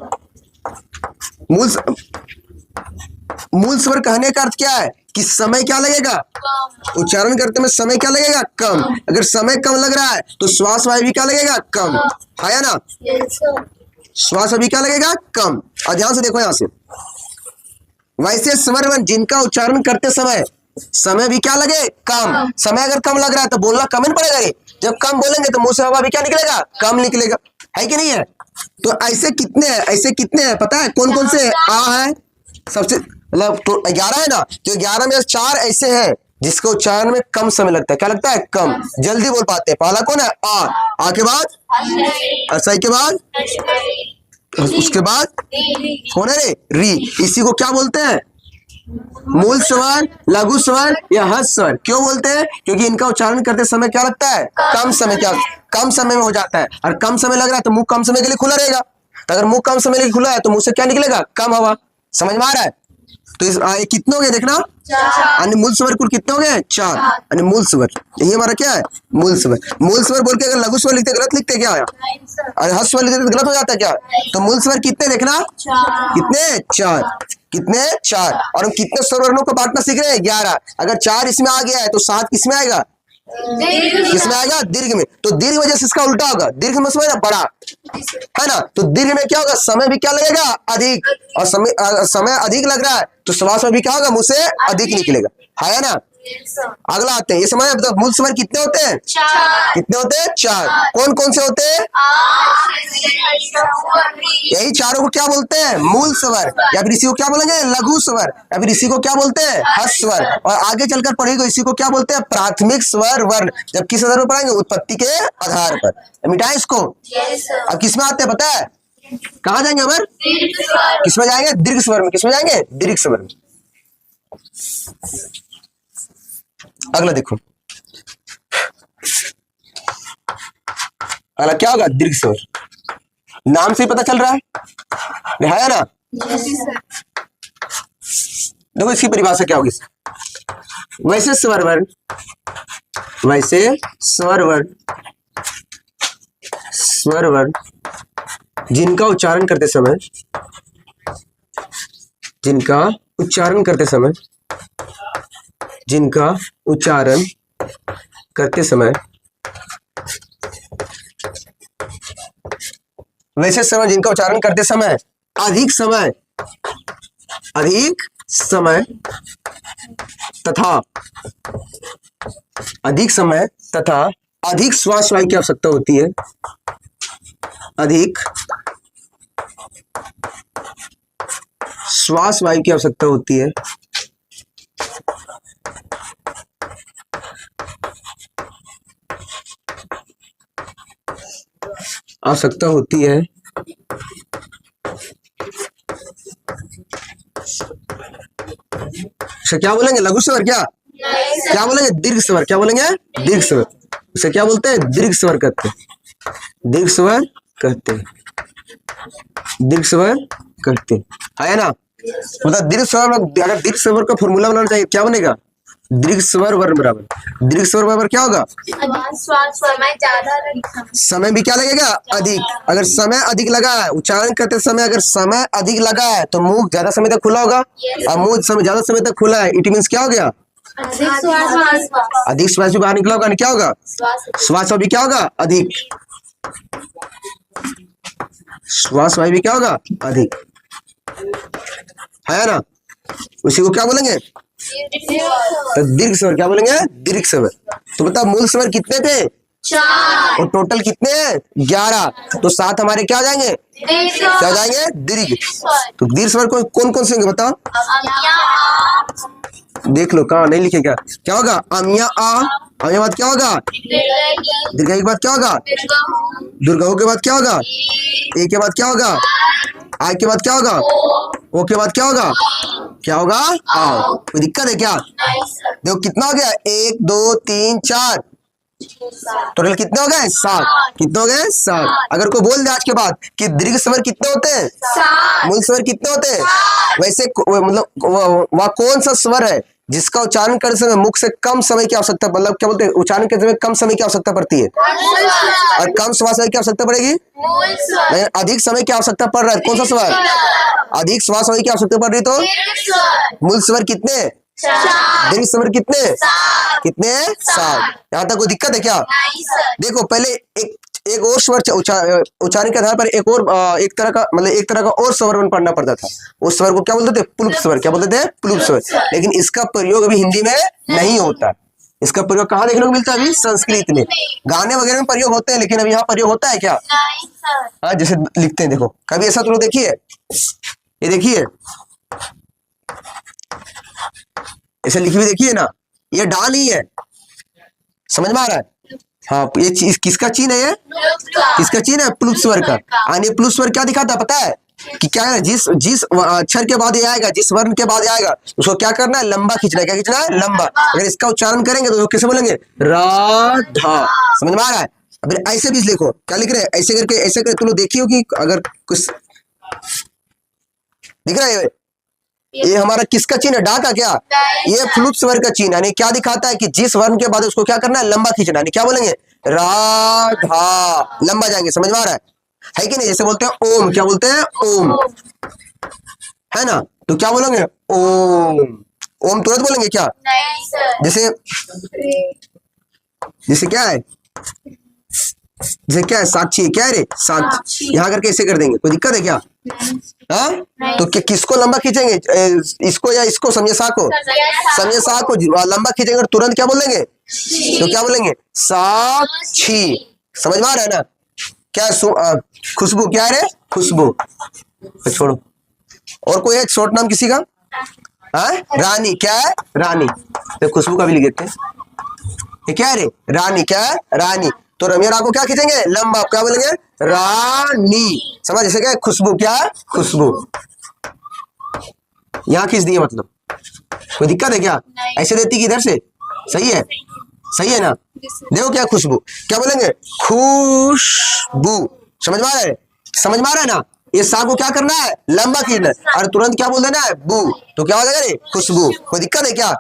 मूल स्वर कहने का अर्थ क्या है कि समय क्या लगेगा? उच्चारण करते में समय क्या लगेगा? कम। अगर समय कम लग रहा है तो श्वास वायु भी क्या लगेगा? कम, है ना? श्वास भी क्या लगेगा? कम। और ध्यान से देखो यहां से, वैसे स्वर वर्ण जिनका उच्चारण करते समय समय भी क्या लगे? कम। समय अगर कम लग रहा है तो बोलना कम ही पड़ेगा। जब कम बोलेंगे तो मुंह से हवा भी क्या निकलेगा? कम निकलेगा, है कि नहीं है? तो ऐसे कितने हैं? ऐसे कितने हैं पता है? कौन कौन से आ है? सबसे मतलब 11 है ना? तो 11 में 4 ऐसे हैं जिसको उच्चारण में कम समय लगता है। क्या लगता है? कम, जल्दी बोल पाते हैं। पहला कौन है? आ के बाद असई के बाद उसके बाद कौन है रे? री। इसी को क्या बोलते हैं? मूल स्वर, लघु स्वर या हस्त स्वर। क्यों बोलते हैं? क्योंकि इनका उच्चारण करते समय क्या लगता है? कम समय। क्या कम समय में हो जाता है, और कम समय लग रहा है तो मुंह कम समय के लिए खुला रहेगा। तो अगर मुंह कम समय के लिए खुला है तो मुंह से क्या निकलेगा? कम हवा। समझ में आ रहा है? तो इस कितने हो गए देखना, यानी मूल स्वर कुल कितने हो गए? 4। यानी मूल स्वर, यही हमारा क्या है? मूल स्वर। मूल स्वर बोल के अगर लघु स्वर लिखते गलत लिखते क्या आया? और हस्त स्वर लिखते गलत हो जाता है क्या? तो मूल स्वर कितने देखना? कितने? 4। कितने? 4। और हम कितने स्वर वर्णों को बांटना सीख रहे हैं? 11। अगर 4 इसमें आ गया है तो 7 किसमें आएगा? किसमें आएगा? दीर्घ में। तो दीर्घ वजह से इसका उल्टा होगा, दीर्घ में समझ बड़ा, है ना? तो दीर्घ में क्या होगा? समय भी क्या लगेगा? अधिक। और समय अधिक लग रहा है तो श्वास में भी क्या होगा? मुंह से अधिक निकलेगा, है ना? अगला आते हैं, ये समझ मतलब मूल स्वर कितने होते हैं? चार। कितने होते हैं? चार। कौन कौन से होते हैं? यही चारों को क्या बोलते हैं? मूल स्वर। या फिर इसी को क्या बोलेंगे? लघु स्वर। या फिर इसी को क्या बोलते हैं? हर्ष स्वर। और आगे चलकर पढ़ेंगे इसी को क्या बोलते हैं? प्राथमिक स्वर वर्ण। जब किस आधार पर पढ़ेंगे? उत्पत्ति के आधार पर। मिटाएं इसको। अब किसमें आते हैं पता है? कहाँ जाएंगे अमर? किसमें जाएंगे? दीर्घ स्वर में। किसमें जाएंगे? दीर्घ स्वर में। अगला देखो, अगला क्या होगा? दीर्घ स्वर। नाम से ही पता चल रहा है ना? देखो इसकी परिभाषा क्या होगी? वैसे स्वर वर्ण, वैसे स्वर वर्ण, स्वर वर्ण जिनका उच्चारण करते समय, जिनका उच्चारण करते समय, जिनका उच्चारण करते समय वैसे समय, जिनका उच्चारण करते समय अधिक समय, अधिक समय तथा अधिक समय तथा अधिक श्वास वायु की आवश्यकता होती है। अधिक श्वास वायु की आवश्यकता होती है। आवश्यकता होती है। इसे क्या बोलेंगे? लघु स्वर। क्या बोलेंगे? दीर्घ स्वर। क्या बोलेंगे? दीर्घ स्वर। इसे क्या बोलते हैं? दीर्घ स्वर कहते हैं। दीर्घ स्वर कहते हैं। दीर्घ स्वर कहते हैं, है ना? मतलब दीर्घ स्वर, अगर दीर्घ स्वर का फॉर्मूला बनाना चाहिए क्या बनेगा? दीर्घ स्वर वर्ण बराबर दीर्घ स्वर बराबर क्या होगा? समय भी क्या लगेगा? अधिक। अगर समय अधिक लगा है, उच्चारण करते समय अगर समय अधिक लगा है तो मुंह ज्यादा समय तक खुला होगा। और मुंह ज्यादा समय तक खुला है, इट मीन्स क्या हो गया? अधिक श्वास भी बाहर निकला होगा। क्या होगा? श्वास भी क्या होगा? अधिक। श्वास वायु भी क्या होगा? अधिक, है ना? उसी को क्या बोलेंगे? तो दीर्घ स्वर। क्या बोलेंगे? दीर्घ स्वर। तो बता मूल स्वर कितने थे? 4 और टोटल कितने हैं? 11। तो 7 हमारे क्या जाएंगे? क्या जाएंगे? दीर्घ। तो दीर्घ स्वर को कौन कौन से होंगे बताओ? देख लो कहाँ नहीं लिखेगा। क्या होगा? अमिया आ। अमिया बाद क्या होगा? दीर्घ के बाद क्या होगा? दुर्गा के बाद क्या होगा? ए के बाद क्या होगा? आई के बाद क्या होगा? ओ के बाद क्या होगा? क्या होगा? आओ। कोई दिक्कत है क्या? देखो कितना हो गया? 1 2 3 4, टोटल कितने हो गए? 7। कितने हो गए? 7। अगर कोई बोल दे आज के बाद कि दीर्घ स्वर कितने होते हैं? 7। मूल स्वर कितने होते हैं? वैसे मतलब वह कौन सा स्वर है जिसका उच्चारण करते समय मुख से कम समय की आवश्यकता, मतलब क्या बोलते हैं, उच्चारण करते समय कम समय की आवश्यकता पड़ती है और कम श्वास वायु की आवश्यकता पड़ेगी? लेकिन अधिक समय की आवश्यकता पड़ रहा है, कौन सा स्वर? अधिक श्वास वायु की आवश्यकता पड़ रही तो मूल स्वर कितने? दीर्घ स्वर कितने? कितने? 7। यहाँ तक कोई दिक्कत है क्या? देखो पहले एक और स्वर उच्चारण के आधार पर एक तरह का और स्वर पढ़ना पड़ता था। उस स्वर को क्या बोलते थे? प्लुप स्वर। क्या बोलते थे? प्लुप स्वर। लेकिन इसका प्रयोग अभी हिंदी में नहीं होता। इसका प्रयोग कहाँ देखने को मिलता है? अभी संस्कृत में, गाने वगैरह में प्रयोग होते हैं, लेकिन अभी यहाँ प्रयोग होता है क्या? हाँ, जैसे लिखते हैं देखो, कभी ऐसा तो देखिए, ये देखिए ऐसे लिखी हुई देखिए ना, ये डा नहीं है, समझ में आ रहा है? हाँ, ये चीज किसका चिन्ह है? ये किसका चिन्ह है? प्लुप स्वर का। और ये प्लुप स्वर क्या दिखाता है पता है? कि क्या है, जिस अक्षर के बाद ये आएगा, जिस वर्ण के बाद आएगा, उसको क्या करना है? लंबा खींचना है। क्या खींचना है? लंबा। अगर इसका उच्चारण करेंगे तो कैसे बोलेंगे? राधा। समझ में आ रहा है? अब ऐसे भी लिखो, क्या लिख रहे हैं? ऐसे करके तुम लोग देखिए कि अगर कुछ दिख रहा है, ये हमारा किसका चिन्ह है? डा का। क्या ये प्लुप स्वर का चिन्ह, यानी क्या दिखाता है कि जिस वर्ण के बाद उसको क्या करना है? लंबा खींचना। यानी क्या बोलेंगे? राधा, लंबा जाएंगे। समझ में आ रहा है कि नहीं? जैसे बोलते हैं ओम, क्या बोलते हैं? ओम, है ना? तो क्या बोलेंगे? ओम। ओम तुरंत बोलेंगे क्या? जैसे क्या है? जैसे क्या है, साक्षी क्या है रे, साक्षी। यहाँ करके ऐसे कर देंगे, कोई दिक्कत है क्या? हाँ, तो किसको लंबा खींचेंगे, इसको या इसको, समझे सा को, समझे सा को लंबा खींचेंगे और तुरंत क्या बोलेंगे, तो क्या बोलेंगे, साक्षी। समझ में आ रहा है ना? क्या खुशबू क्या है रे, खुशबू। तो छोड़ो, और कोई है शॉर्ट नाम किसी का? हाँ, रानी क्या है, रानी। तो खुशबू का भी लिख देते हैं, ये क्या है रे, रानी क्या है, रानी। तो रमिया रा को क्या खींचेंगे, लंबा, क्या बोलेंगे, रानी। समझ, जैसे क्या है, खुशबू क्या है, खुशबू। यहाँ खींच दिए, मतलब कोई दिक्कत है क्या? ऐसे देती कि इधर से, सही है, सही है ना? देखो क्या खुशबू, क्या बोलेंगे, खुशबू। समझ में आ रहा है, समझ में आ रहा है ना? ये सा को क्या करना है, लंबा खींचना है, और तुरंत क्या बोल देना है, बू। तो क्या हो जाएगा रे, खुशबू। कोई दिक्कत है क्या?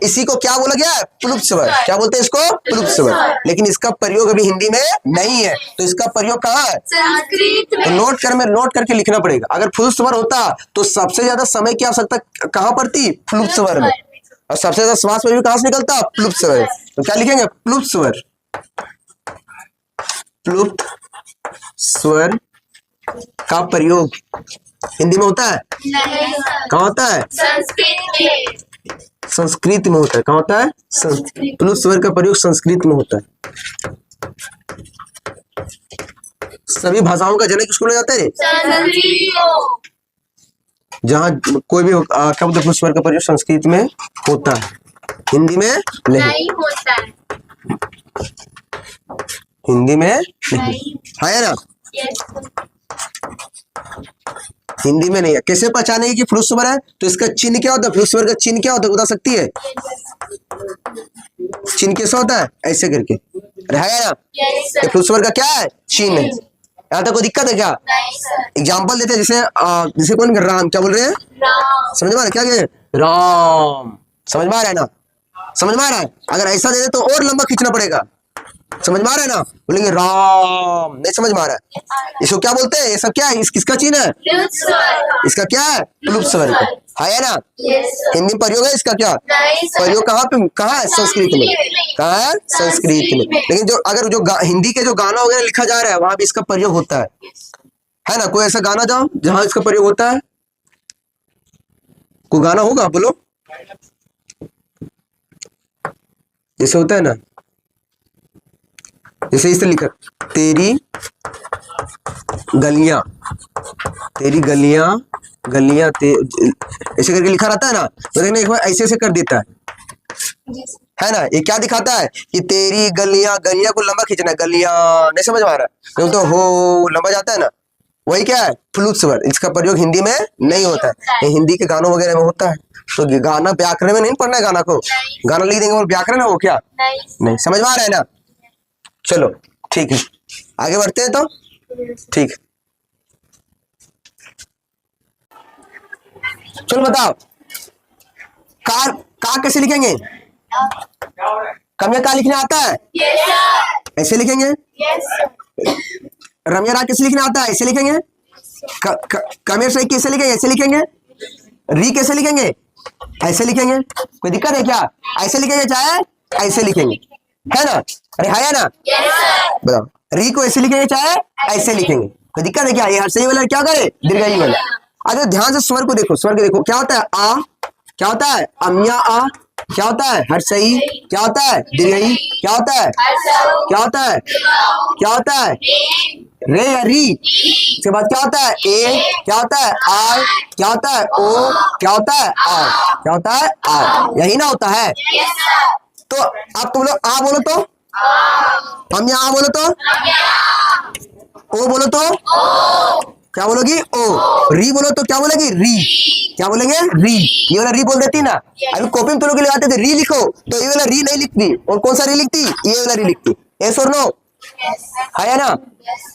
इसी को क्या बोला गया है, प्लुप्त स्वर। क्या बोलते हैं इसको, प्लुप्त स्वर। लेकिन इसका प्रयोग अभी हिंदी में नहीं है, तो इसका प्रयोग कहाँ है, संस्कृत तो में। नोट करके लिखना पड़ेगा। अगर फुल स्वर होता तो सबसे ज्यादा समय की आवश्यकता कहाँ पड़ती, प्लुप्त स्वर में, और सबसे ज्यादा श्वास में भी कहाँ से निकलता, प्लुप्त स्वर। तो क्या लिखेंगे, प्लुप्त स्वर। प्लुप्त स्वर का प्रयोग हिंदी में होता है, नहीं सर। कहाँ होता है, संस्कृत में। संस्कृत में होता है। कहाँ होता है, प्लुप्त स्वर का प्रयोग संस्कृत में होता है। सभी भाषाओं का जनक किसको जाता है, संस्कृत को। जहाँ कोई भी क्या बोलते, प्लुप्त स्वर का प्रयोग संस्कृत में होता है, हिंदी में नहीं। नहीं होता है। हिंदी में नहीं नहीं। है ना, Yes. हिंदी में नहीं है। कैसे पहचानेंगे कि प्लुप्त स्वर है, तो इसका चिन्ह क्या होता है, प्लुप्त स्वर का चिन्ह क्या होता है, बता सकती है? चिन्ह कैसा होता है, ऐसे करके रहेगा ना, Yes, ये sir. प्लुप्त स्वर का क्या है, चिन्ह है। यहाँ तक कोई दिक्कत है क्या? नहीं सर। एग्जाम्पल देते हैं, जैसे कौन, राम, क्या बोल रहे हैं, राम। समझ में आ रहा है, क्या कहे, राम। समझ में आ रहा है ना, समझ में आ रहा है? अगर ऐसा दे दे तो और लंबा खींचना पड़ेगा। समझ में आ रहा है ना, बोलेंगे राम, नहीं समझ में आ रहा है। इसको क्या बोलते हैं, ये सब क्या है, किसका चिन्ह है, प्लुप्त स्वर। इसका क्या है, प्लुप्त स्वर का है ना। Yes, sir. हिंदी में प्रयोग है इसका क्या, नहीं सर। प्रयोग कहाँ पे, कहाँ है, संस्कृत में। कहाँ है, संस्कृत में। लेकिन जो अगर जो हिंदी के जो गाना वगैरह लिखा जा रहा है, वहां भी इसका प्रयोग होता है ना। कोई ऐसा गाना जाओ जहां इसका प्रयोग होता है, कोई गाना होगा, बोलो। जैसे होता है ना, जैसे इसे लिखा, तेरी गलियां, तेरी गलियां, गलियां ऐसे करके लिखा रहता है ना, तो देखना एक बार ऐसे ऐसे कर देता है ना। ये क्या दिखाता है कि तेरी गलियां, गलियां को लंबा खींचना है, गलियां, नहीं समझ में आ रहा है, तो हो लंबा जाता है ना, वही क्या है, प्लुप्त स्वर। इसका प्रयोग हिंदी में नहीं होता है, ये हिंदी के गानों वगैरह में होता है। तो ये गाना व्याकरण में नहीं पढ़ना है, गाना को गाना लिख देंगे और व्याकरण है वो क्या, नहीं। नहीं समझ में आ रहा है ना। चलो ठीक है, आगे बढ़ते हैं। तो ठीक, चलो बताओ, कार कैसे लिखेंगे, क्या हो रहा है? कमिया का लिखने आता है, Yes, sir. ऐसे लिखेंगे। Yes, sir. रमिया रा कैसे लिखने आता है, ऐसे लिखेंगे। कमेर से कैसे लिखेंगे, ऐसे लिखेंगे। री कैसे लिखेंगे, ऐसे लिखेंगे। कोई दिक्कत है क्या, ऐसे लिखेंगे चाहे ऐसे लिखेंगे, है ना, अरे है ना, Yes, sir. बताओ। री को ऐसे लिखेंगे चाहे ऐसे लिखेंगे, कोई दिक्कत है क्या? ये हर्षई वाला क्या करे, दीर्घई वाला। अगर ध्यान से स्वर को देखो, स्वर को देखो, क्या होता है, आ, क्या होता है, अम्या आ, क्या होता है, हर्षई, क्या होता है, दीर्घई, क्या होता है, क्या होता है, क्या होता है, रे या री। इसके बाद क्या होता है, ए, क्या होता है, आर, क्या होता है, ओ, क्या होता है, आर, क्या होता है, आर, यही ना होता है। Yes, sir. तो आप तुम लोग आ बोलो तो, हम यहाँ आ बोलो तो, ओ बोलो तो, क्या बोलोगी, ओ। री बोलो तो क्या बोलेगी, री, क्या बोलेंगे, री। ये वाला री बोल देती ना। अभी कॉपी में तुम लोग लगाते थे री लिखो, तो ये वाला री नहीं लिखती, और कौन सा री लिखती, ये वाला री लिखती। यस और नो, Yes, sir. है ना। Yes.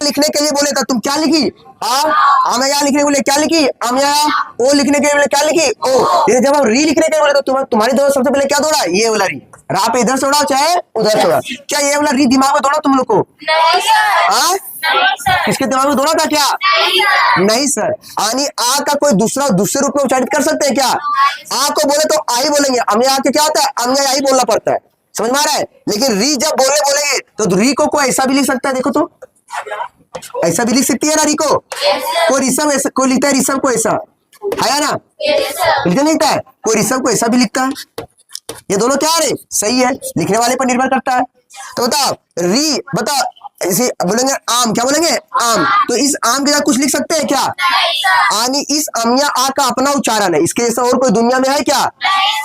लिखने के लिए बोले था, तुम क्या लिखी, आ, मैं यहाँ लिखने के बोले क्या लिखी, हम यहाँ। ओ लिखने के बोले क्या लिखी, ओ। ये जब हम री लिखने के बोले तो तुम्हारी दौड़ सबसे पहले क्या दौड़ा, ये वाला री। रा पे इधर से उड़ाओ चाहे उधर से उड़ाओ, क्या ये वाला री दिमाग में दौड़ा तुम लोग को, नहीं, sir. हाँ? नहीं, sir. किसके दिमाग में दौड़ा था क्या, नहीं, sir. नहीं सर। आनी आ का कोई दूसरे रूप में उच्चारित कर सकते हैं क्या, आ को बोले तो आ ही बोलेंगे, हम यहाँ के क्या होता है, हम यहाँ ही बोलना पड़ता है। समझ में आ रहा है। लेकिन री जब बोलेंगे तो री को कोई ऐसा भी लिख सकता है, देखो तो ऐसा भी लिख सकती है ना री को। कोई ऋषभ ऐसा, कोई लिखता है ऋषभ को ऐसा, है ना, लिखता नहीं लिखता है, कोई ऋषभ को ऐसा भी लिखता है। ये दोनों क्या है, सही है, लिखने वाले पर निर्भर करता है। तो बताओ री, बताओ ऐसे बोलेंगे आम, क्या बोलेंगे आम, तो इस आम के साथ कुछ लिख सकते हैं क्या? यानी इस अम या आ का अपना उच्चारण है, इसके जैसा और कोई दुनिया में है क्या?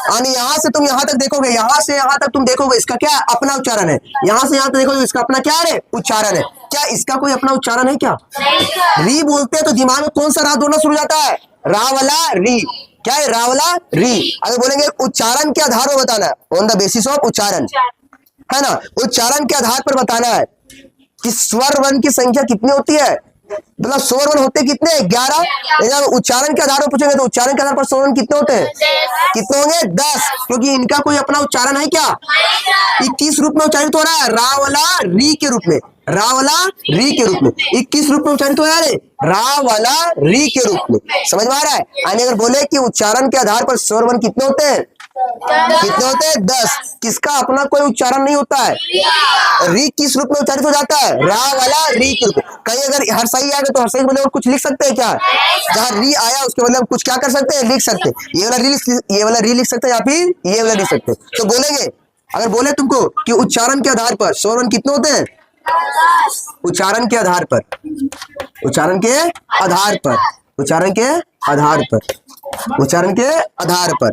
यानी यहाँ से तुम यहाँ तक देखोगे, यहाँ से यहाँ तक तुम देखोगे, इसका क्या अपना उच्चारण है, यहाँ से यहाँ तक देखोगे इसका अपना क्या है उच्चारण है। क्या इसका कोई अपना उच्चारण है क्या? री बोलते हैं तो दिमाग में कौन सा राग दौड़ना शुरू जाता है? रा वाला री, क्या है रा वाला री। अगर बोलेंगे उच्चारण के आधार पर बताना है, ऑन द बेसिस ऑफ उच्चारण, है ना, उच्चारण के आधार पर बताना है कि स्वर वर्ण की संख्या कितनी होती है, मतलब स्वर वर्ण होते कितने 11। उच्चारण के आधार पर पूछेंगे तो उच्चारण के आधार पर स्वर वर्ण कितने होते हैं, कितने होंगे 10, क्योंकि इनका कोई अपना उच्चारण है क्या? 21 रूप में उच्चारित हो रहा है, रा वाला री के रूप में, रा वाला री के रूप में 21 रूप में उच्चारित हो रहा है, रा वाला री के रूप में। समझ में आ रहा है। यानी अगर बोले कि उच्चारण के आधार पर स्वर वर्ण कितने होते हैं, कितने होते हैं 10, किसका अपना कोई उच्चारण नहीं होता है, री किस रूप में उच्चारित हो जाता है, रा वाला री के रूप में। कहीं अगर हर सही आएगा तो हर सही बोले और कुछ लिख सकते हैं क्या? जहाँ री आया उसके मतलब कुछ क्या कर सकते हैं, लिख सकते हैं, ये वाला री लिख सकते हैं या फिर ये वाला लिख सकते हैं। तो बोलेंगे, अगर बोले तुमको कि उच्चारण के आधार पर स्वर वर्ण कितने होते हैं, उच्चारण के आधार पर, उच्चारण के आधार पर, उच्चारण के आधार पर, उच्चारण के आधार पर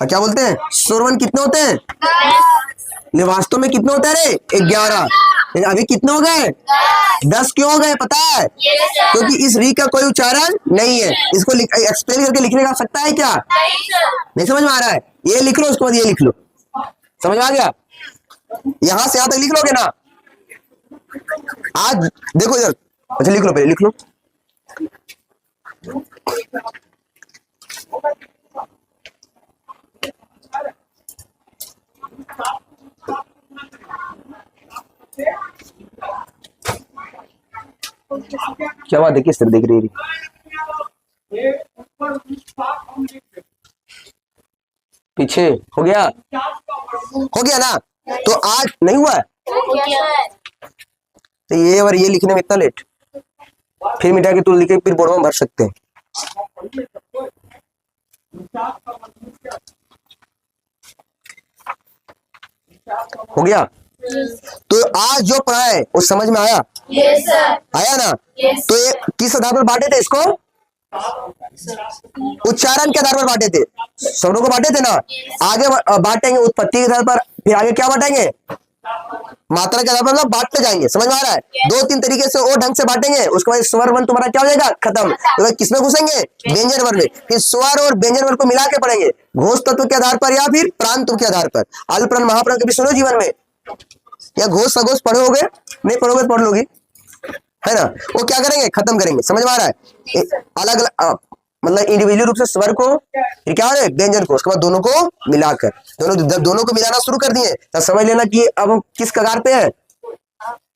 क्या बोलते हैं, स्वर वर्ण कितने होते हैं, वास्तव में कितने होते हैं रे 11, अभी कितने हो गए 10 क्यों हो गए पता है? क्योंकि इस री का कोई उच्चारण नहीं है। इसको एक्सप्लेन करके लिखने का सकता है क्या? नहीं समझ में आ रहा है, ये लिख लो उसके बाद ये लिख लो, समझ में आ गया? यहां से यहां तक लिख लोगे ना, आज देखो इधर, अच्छा लिख लो, पहले लिख लो। क्या बात है, किस तरह देख रही है, पीछे हो गया, हो गया ना, तो आज नहीं हुआ है तो ये और ये लिखने में इतना लेट, फिर मिटा के तुम लिखे फिर बोर्ड में भर सकते हैं। हो गया। तो आज जो पढ़ा है वो समझ में आया? Yes sir. आया ना? यस। तो ये किस आधार पर बांटे थे इसको? उच्चारण के आधार पर बांटे थे, शब्दों को बांटे थे ना। आगे बांटेंगे उत्पत्ति के आधार पर, फिर आगे क्या बांटेंगे, मात्रा के आधार पर, मतलब बांटते जाएंगे। समझ में आ रहा है? 2-3 तरीके से और ढंग से बांटेंगे, उसके बाद स्वर वर्ण तुम्हारा क्या हो जाएगा, खत्म। तो किसमें घुसेंगे, व्यंजन वर्ण में। फिर स्वर और व्यंजन वर्ण को मिला के पढ़ेंगे, घोष तत्व के आधार पर या फिर प्राण तत्व के आधार पर। अल्पप्राण महाप्राण कभी सुनो जीवन में, या घोष सघोष पढ़ोगे, नहीं पढ़ोगे पढ़ लोगे, है ना। वो क्या करेंगे, खत्म करेंगे। समझ में आ रहा है? अलग अलग मतलब इंडिविजुअल रूप से स्वर को, फिर क्या है व्यंजन को, उसके बाद दोनों को मिलाकर, दोनों को मिलाना शुरू कर दिए तो समझ लेना कि अब हम किस कगार पे है,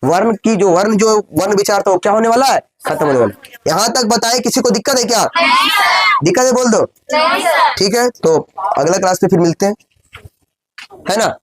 वर्ण की जो वर्ण विचार था वो क्या होने वाला है, खत्म होने वाला है। यहाँ तक बताए, किसी को दिक्कत है क्या? दिक्कत है बोल दो। ठीक है, तो अगला क्लास में फिर मिलते हैं, है ना।